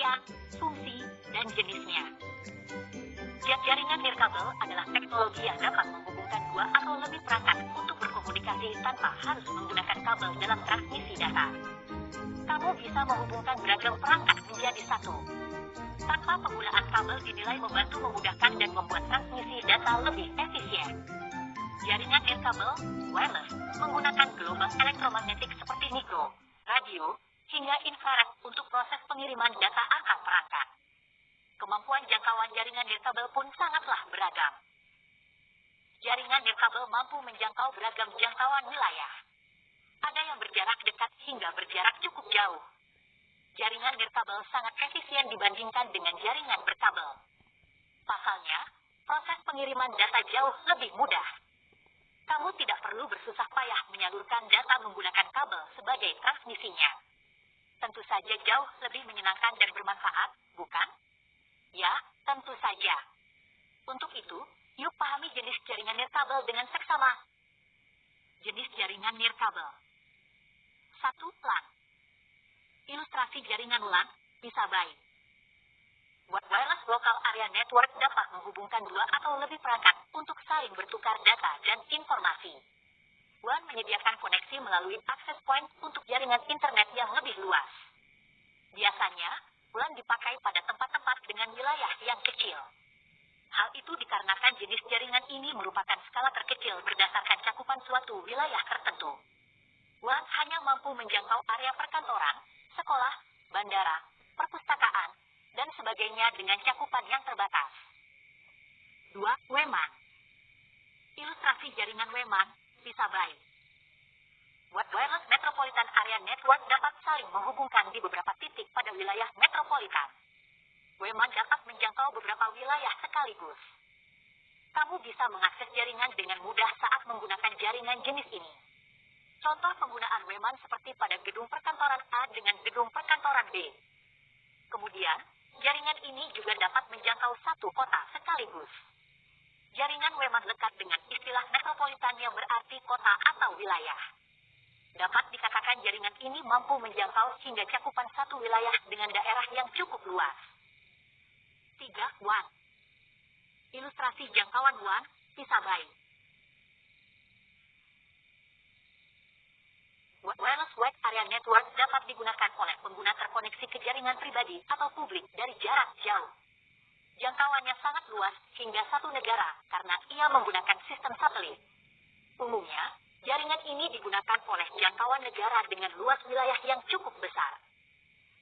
area, fungsi, dan jenisnya. Jaringan nirkabel adalah teknologi yang dapat menghubungkan dua atau lebih perangkat untuk berkomunikasi tanpa harus menggunakan kabel dalam transmisi data. Kamu bisa menghubungkan beragam perangkat menjadi satu. Tanpa penggunaan kabel dinilai membantu memudahkan dan membuat transmisi data lebih efisien. Jaringan nirkabel, wireless, menggunakan gelombang elektromagnetik seperti mikro, radio, hingga infrared untuk proses pengiriman data antar perangkat. Kemampuan jangkauan jaringan nirkabel pun sangatlah beragam. Jaringan nirkabel mampu menjangkau beragam jangkauan wilayah. Ada yang berjarak dekat hingga berjarak cukup jauh. Jaringan nirkabel sangat efisien dibandingkan dengan jaringan berkabel. Pasalnya, proses pengiriman data jauh lebih mudah. Kamu tidak perlu bersusah payah menyalurkan data menggunakan kabel sebagai transmisinya. Tentu saja jauh lebih menyenangkan dan bermanfaat, bukan? Ya, tentu saja. Untuk itu, yuk pahami jenis jaringan nirkabel dengan seksama. Jenis jaringan nirkabel. 1. LAN. Ilustrasi jaringan LAN, bisa baik. Wireless Local Area Network dapat menghubungkan dua atau lebih perangkat untuk saling bertukar data dan informasi. WAN menyediakan koneksi melalui access point untuk jaringan internet yang lebih luas. Biasanya, WAN dipakai pada tempat-tempat dengan wilayah yang kecil. Hal itu dikarenakan jenis jaringan ini merupakan skala terkecil berdasarkan cakupan suatu wilayah tertentu. WAN hanya mampu menjangkau area perkantoran, sekolah, bandara, perpustakaan, dan sebagainya dengan cakupan yang terbatas. 2. WMAN. Ilustrasi jaringan WMAN, bisa baik. Wireless Metropolitan Area Network dapat saling menghubungkan di beberapa titik pada wilayah metropolitan. WMAN dapat menjangkau beberapa wilayah sekaligus. Kamu bisa mengakses jaringan dengan mudah saat menggunakan jaringan jenis ini. Contoh penggunaan WMAN seperti pada gedung perkantoran A dengan gedung perkantoran B. Kemudian, jaringan ini juga dapat menjangkau satu kota sekaligus. Jaringan WMAN lekat dengan istilah metropolitan yang berarti kota atau wilayah. Dapat dikatakan jaringan ini mampu menjangkau hingga cakupan satu wilayah dengan daerah yang cukup luas. 3. WAN. Ilustrasi jangkauan WAN, bisa baik. Wireless Wide Area Network dapat digunakan oleh pengguna terkoneksi ke jaringan pribadi atau publik dari jarak jauh. Jangkauannya sangat luas hingga satu negara karena ia menggunakan sistem satelit. Umumnya, jaringan ini digunakan oleh jangkauan negara dengan luas wilayah yang cukup besar.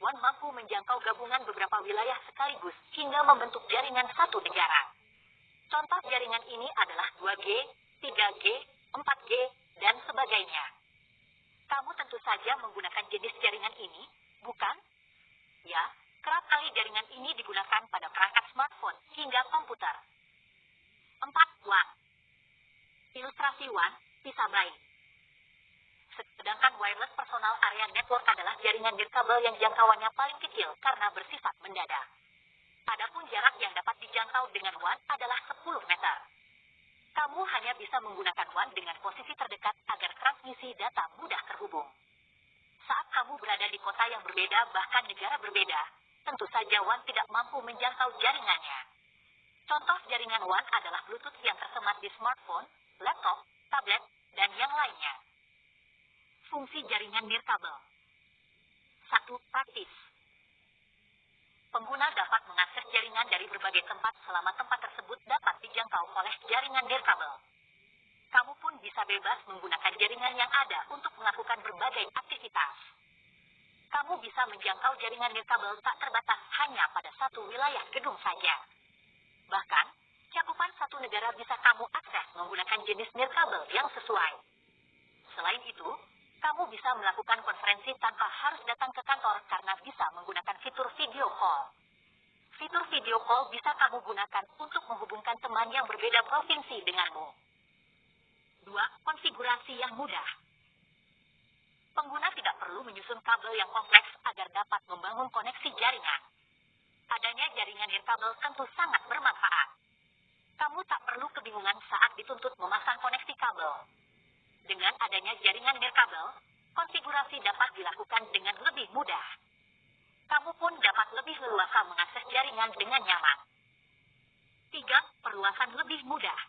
WAN mampu menjangkau gabungan beberapa wilayah sekaligus hingga membentuk jaringan satu negara. Contoh jaringan ini adalah 2G, 3G, 4G, dan sebagainya. Kamu tentu saja menggunakan jenis jaringan ini, bukan? Ya, kerap kali jaringan ini digunakan pada perangkat smartphone hingga komputer. 4. WAN. Ilustrasi WAN, bisa baik. Sedangkan Wireless Personal Area Network adalah jaringan nirkabel yang jangkauannya paling kecil karena bersifat mendadak. Adapun jarak yang dapat dijangkau dengan WAN adalah 10 meter. Kamu hanya bisa menggunakan WAN dengan posisi terdekat agar transmisi data mudah terhubung. Saat kamu berada di kota yang berbeda bahkan negara berbeda, tentu saja WAN tidak mampu menjangkau jaringannya. Contoh jaringan WAN adalah Bluetooth yang tersemat di smartphone, laptop, tablet, dan yang lainnya. Fungsi jaringan nirkabel. 1. Praktis. Pengguna dapat mengakses jaringan dari berbagai tempat selama tempat tersebut dapat dijangkau oleh jaringan nirkabel. Kamu pun bisa bebas menggunakan jaringan yang ada untuk melakukan berbagai aktivitas. Kamu bisa menjangkau jaringan nirkabel tak terbatas hanya pada satu wilayah gedung saja. Bahkan, cakupan satu negara bisa kamu akses menggunakan jenis nirkabel yang sesuai. Selain itu, kamu bisa melakukan konferensi tanpa harus datang ke kantor karena bisa menggunakan fitur video call. Fitur video call bisa kamu gunakan untuk menghubungkan teman yang berbeda provinsi denganmu. 2. Konfigurasi yang mudah. Pengguna tidak perlu menyusun kabel yang kompleks agar dapat membangun koneksi jaringan. Adanya jaringan nirkabel tentu sangat bermanfaat. Kamu tak perlu kebingungan saat dituntut memasang koneksi kabel. Dengan adanya jaringan nirkabel, konfigurasi dapat dilakukan dengan lebih mudah. Kamu pun dapat lebih leluasa mengakses jaringan dengan nyaman. 3. Perluasan lebih mudah.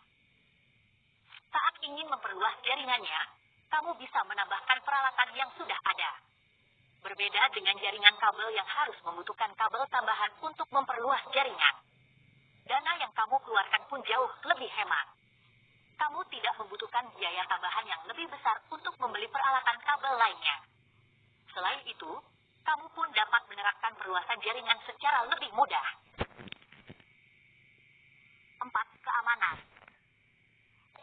Saat ingin memperluas jaringannya, kamu bisa menambahkan peralatan yang sudah ada. Berbeda dengan jaringan kabel yang harus membutuhkan kabel tambahan untuk memperluas jaringan. Dana yang kamu keluarkan pun jauh lebih hemat. Kamu tidak membutuhkan biaya tambahan yang lebih besar untuk membeli peralatan kabel lainnya. Selain itu, kamu pun dapat menerapkan perluasan jaringan secara lebih mudah. 4. Keamanan.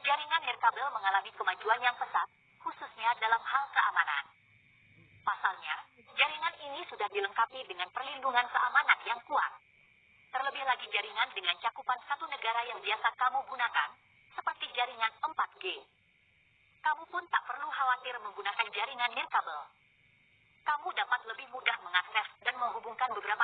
Jaringan nirkabel mengalami kemajuan yang pesat, khususnya dalam hal keamanan. Pasalnya, jaringan ini sudah dilengkapi dengan perlindungan keamanan yang kuat. Terlebih lagi jaringan dengan cakupan satu negara yang biasa kamu gunakan, seperti jaringan 4G. Kamu pun tak perlu khawatir menggunakan jaringan nirkabel. Kamu dapat lebih mudah mengakses dan menghubungkan beberapa